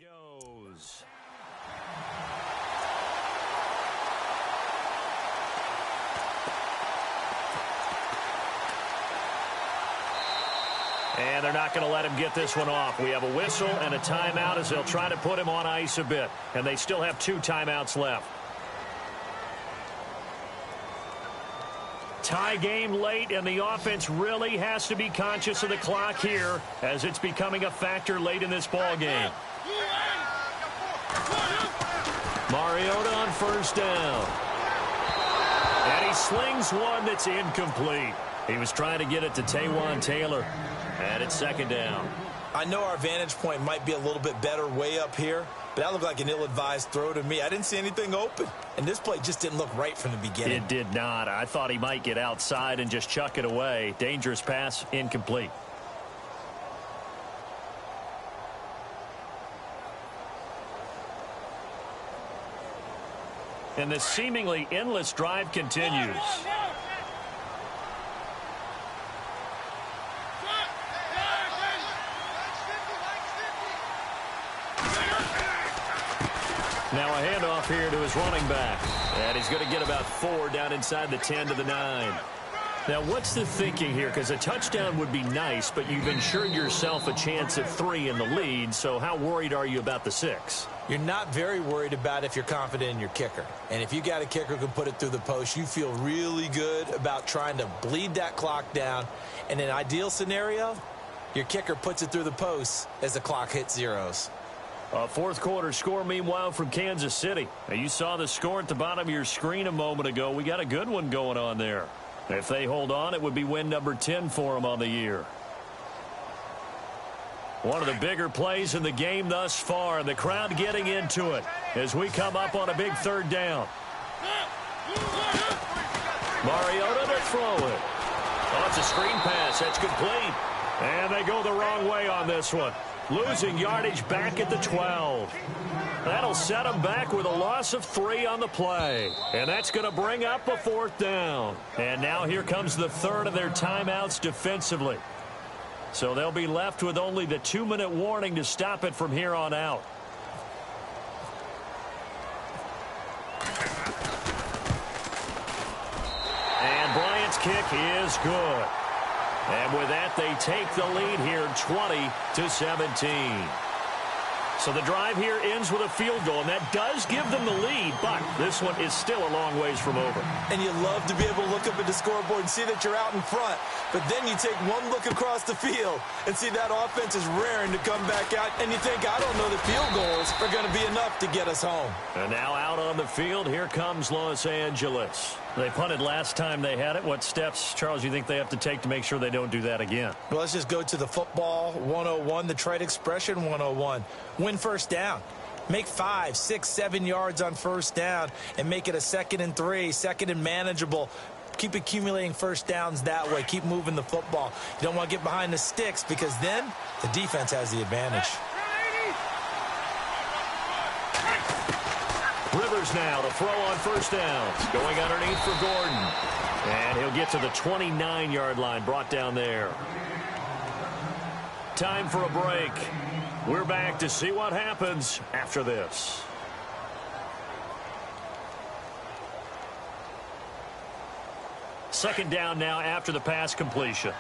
goes. And they're not going to let him get this one off. We have a whistle and a timeout as they'll try to put him on ice a bit. And they still have 2 timeouts left. Tie game late, and the offense really has to be conscious of the clock here as it's becoming a factor late in this ball game. Mariota on first down. And he slings one that's incomplete. He was trying to get it to Taywan Taylor. And it's second down. I know our vantage point might be a little bit better way up here, but that looked like an ill-advised throw to me. I didn't see anything open, and this play just didn't look right from the beginning. It did not. I thought he might get outside and just chuck it away. Dangerous pass, incomplete. And this seemingly endless drive continues. Now a handoff here to his running back. And he's going to get about 4 down inside the 10 to the 9. Now what's the thinking here? Because a touchdown would be nice, but you've ensured yourself a chance at 3 in the lead. So how worried are you about the 6? You're not very worried about if you're confident in your kicker. And if you got a kicker who can put it through the post, you feel really good about trying to bleed that clock down. In an ideal scenario, your kicker puts it through the post as the clock hits zeros. A fourth quarter score, meanwhile, from Kansas City. Now, you saw the score at the bottom of your screen a moment ago. We got a good one going on there. If they hold on, it would be win number 10 for them on the year. One of the bigger plays in the game thus far, and the crowd getting into it as we come up on a big third down. Mariota to throw it. Oh, it's a screen pass. That's complete. And they go the wrong way on this one. Losing yardage back at the 12. That'll set them back with a loss of 3 on the play. And that's going to bring up a 4th down. And now here comes the third of their timeouts defensively. So they'll be left with only the 2-minute warning to stop it from here on out. And Bryant's kick is good. And with that, they take the lead here 20-17. So the drive here ends with a field goal, and that does give them the lead, but this one is still a long ways from over. And you love to be able to look up at the scoreboard and see that you're out in front, but then you take one look across the field and see that offense is raring to come back out, and you think, I don't know that field goals are going to be enough to get us home. And now out on the field, here comes Los Angeles. They punted last time they had it. What steps, Charles, you think they have to take to make sure they don't do that again? Well, let's just go to the football 101, the trade expression 101. Win first down. Make 5, 6, 7 yards on first down and make it a 2nd and 3, 2nd and manageable. Keep accumulating first downs that way. Keep moving the football. You don't want to get behind the sticks because then the defense has the advantage. Rivers now to throw on first downs. Going underneath for Gordon. And he'll get to the 29-yard line, brought down there. Time for a break. We're back to see what happens after this. Second down now after the pass completion.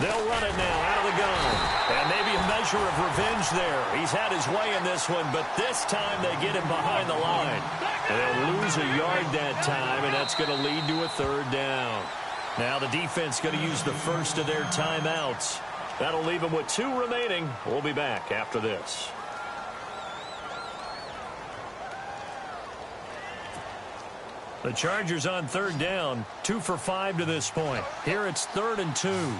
They'll run it now out of the gun. And maybe a measure of revenge there. He's had his way in this one, but this time they get him behind the line. They'll lose a yard that time, and that's going to lead to a 3rd down. Now the defense going to use the first of their timeouts. That'll leave them with 2 remaining. We'll be back after this. The Chargers on 3rd down, 2 for 5 to this point. Here it's 3rd and 2.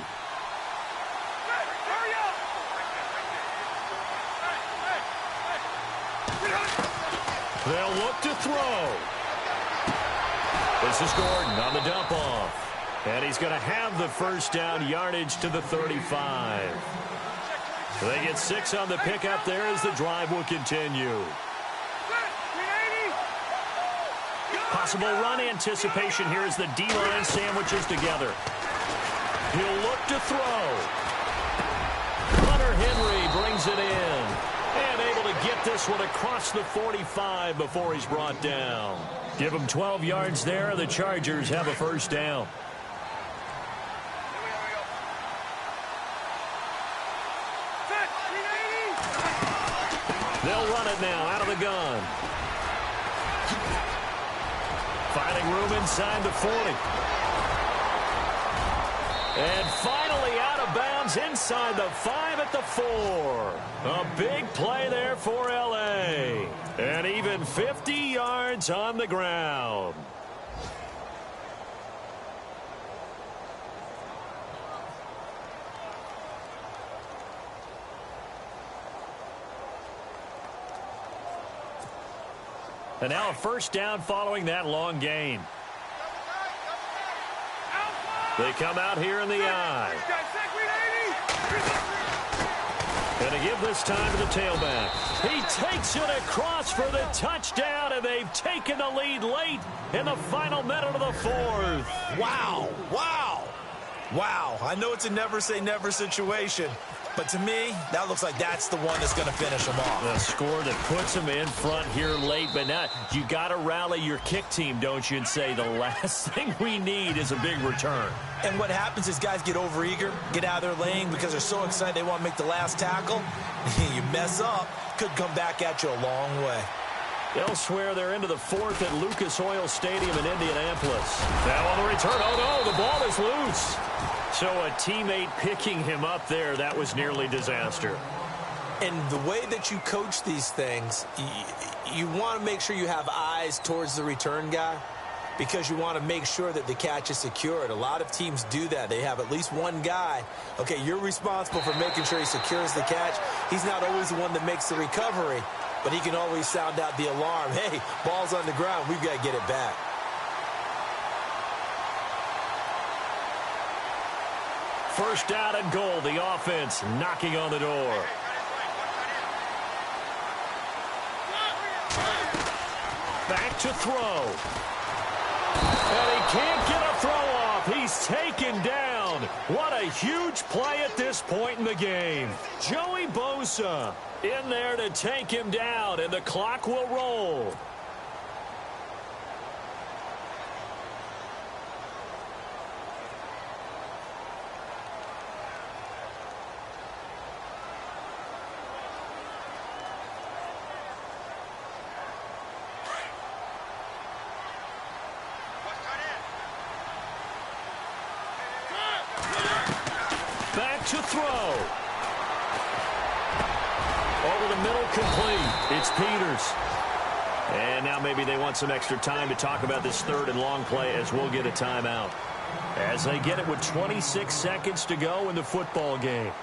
They'll look to throw. This is Gordon on the dump off. And he's going to have the first down, yardage to the 35. They get 6 on the pickup there as the drive will continue. Possible run anticipation here as the D-line sandwiches together. He'll look to throw. Hunter Henry brings it in. And able to get this one across the 45 before he's brought down. Give him 12 yards there. The Chargers have a first down. They'll run it now out of the gun. Finding room inside the 40. And finally out of bounds inside the 5 at the 4. A big play there for L.A. And even 50 yards on the ground. And now a first down following that long gain. They come out here in the I. And to give this time to the tailback. He takes it across for the touchdown, and they've taken the lead late in the final minute of the fourth. Wow, wow, wow. I know it's a never-say-never situation, but to me, that looks like that's the one that's going to finish them off. The score that puts them in front here late, but now you got to rally your kick team, don't you, and say the last thing we need is a big return. And what happens is guys get overeager, get out of their lane because they're so excited they want to make the last tackle. You mess up, could come back at you a long way. Elsewhere, they're into the fourth at Lucas Oil Stadium in Indianapolis. Now on the return, oh no, the ball is loose. So a teammate picking him up there, that was nearly disaster. And the way that you coach these things, you want to make sure you have eyes towards the return guy because you want to make sure that the catch is secured. A lot of teams do that. They have at least one guy. Okay, you're responsible for making sure he secures the catch. He's not always the one that makes the recovery, but he can always sound out the alarm. Hey, ball's on the ground. We've got to get it back. First down and goal. The offense knocking on the door. Back to throw. And he can't get a throw off. He's taken down. What a huge play at this point in the game. Joey Bosa in there to take him down, and the clock will roll. To throw. Over the middle, complete. It's Peters. And now maybe they want some extra time to talk about this third and long play as we'll get a timeout. As they get it with 26 seconds to go in the football game.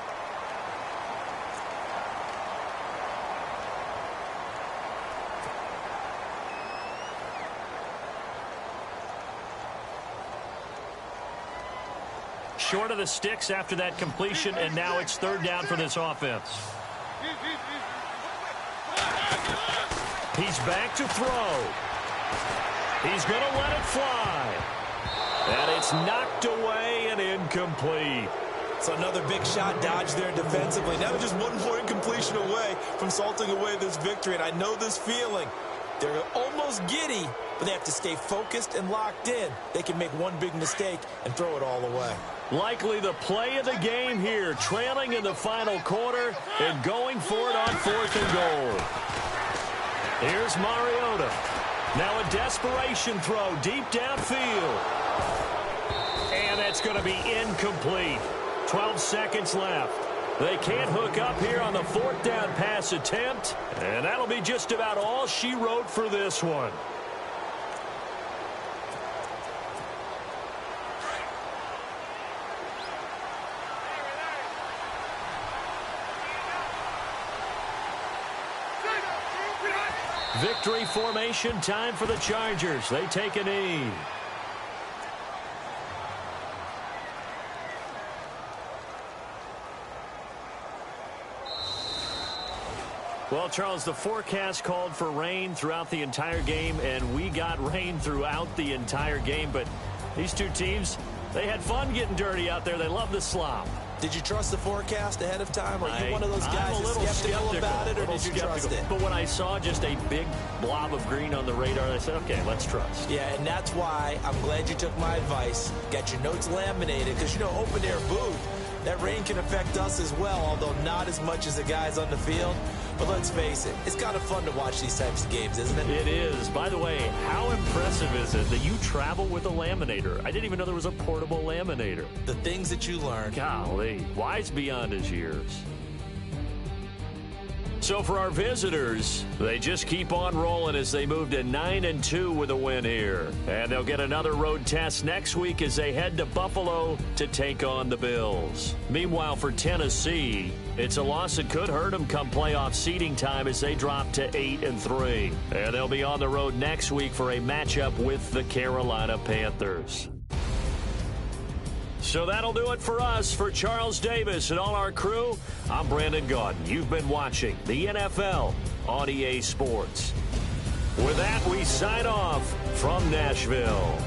Short of the sticks after that completion, and now it's third down for this offense. He's back to throw. He's going to let it fly. And it's knocked away and incomplete. So another big shot dodge there defensively. Now just one more incompletion away from salting away this victory, and I know this feeling. They're almost giddy, but they have to stay focused and locked in. They can make one big mistake and throw it all away. Likely the play of the game here, trailing in the final quarter and going for it on fourth and goal. Here's Mariota. Now a desperation throw deep downfield. And that's going to be incomplete. 12 seconds left. They can't hook up here on the fourth down pass attempt. And that'll be just about all she wrote for this one. Victory formation time for the Chargers. They take a knee. Well, Charles, the forecast called for rain throughout the entire game, and we got rain throughout the entire game. But these two teams, they had fun getting dirty out there. They love the slop. Did you trust the forecast ahead of time? Are you one of those guys that's skeptical about it, or did you trust it? But when I saw just a big blob of green on the radar, I said, okay, let's trust. Yeah, and that's why I'm glad you took my advice. Got your notes laminated, because, you know, open air booth, that rain can affect us as well, although not as much as the guys on the field. But let's face it, it's kind of fun to watch these types of games, isn't it? It is. By the way, how impressive is it that you travel with a laminator? I didn't even know there was a portable laminator. The things that you learn. Golly, wise beyond his years. So for our visitors, they just keep on rolling as they move to 9-2 with a win here. And they'll get another road test next week as they head to Buffalo to take on the Bills. Meanwhile, for Tennessee, it's a loss that could hurt them come playoff seeding time as they drop to 8-3. And they'll be on the road next week for a matchup with the Carolina Panthers. So that'll do it for us. For Charles Davis and all our crew, I'm Brandon Gaudin. You've been watching the NFL on EA Sports. With that, we sign off from Nashville.